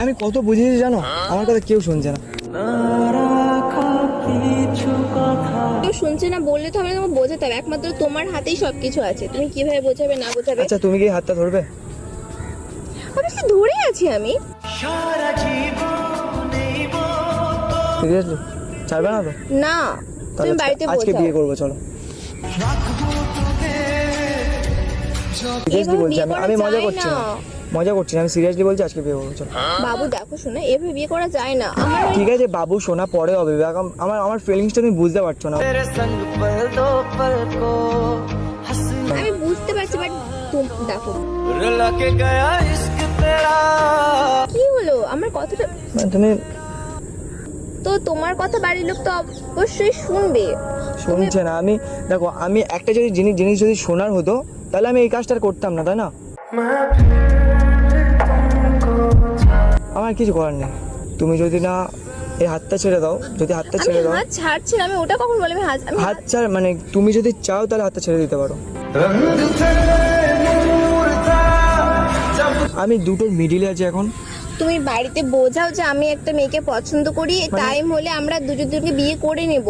আমি কত বুঝিয়েছি জানো, আমার কথা কেউ শুনছে না। কেউ শুনছে না বললে তো আমি তোমাকে বোঝাতে হবে, একমাত্র তোমার হাতেই সবকিছু আছে, তুমি কিভাবে বোঝাবে না বোঝাবে। আচ্ছা তুমি কি হাতটা ধরবে? অবশ্যই ধরে আছি আমি। সিরিয়াসলি ছাড়বে না তো? না তুমি তাহলে বাড়িতে আজকে বোঝাও। বিয়ে করবো, চলো। সিরিয়াসলি এভাবে বলছি, বিয়ে আমি করা আমি মজা যায় করছি না। না, মজা করছি না, আমি সিরিয়াসলি বলছি আজকে বিয়ে করবো, চলো। বাবু দেখো শোনা, এভাবে বিয়ে করা যায় না। আমার ঠিক আছে বাবু সোনা, পরে হবে। আমার আমার ফিলিংসটা তুমি বুঝতে পারছো না। আমি বুঝতে পারছি, বাট দেখো কি হলো আমার কথাটা। মানে তুমি তো তোমার কথা বাড়ির লোক তো অবশ্যই শুনবে। শুনছে না। আমি দেখো, আমি একটা যদি জিনিস যদি শোনার হতো তাহলে আমি এই কাজটা আর করতাম না, তাই না? আমার কিছু করার নেই। তুমি যদি না এই হাতটা ছেড়ে দাও, যদি হাতটা আমি ছেড়ে দাও, হাত ছাড়ছি না, আমি ওটা কখন বলে আমি হাত ছাড় মানে তুমি যদি চাও তাহলে হাতটা ছেড়ে দিতে পারো। আমি দুটোর মিডিলে আছি এখন। তুমি বাড়িতে বোঝাও যে আমি একটা মেয়েকে পছন্দ করি, টাইম হলে আমরা দুজনকে বিয়ে করে নেব।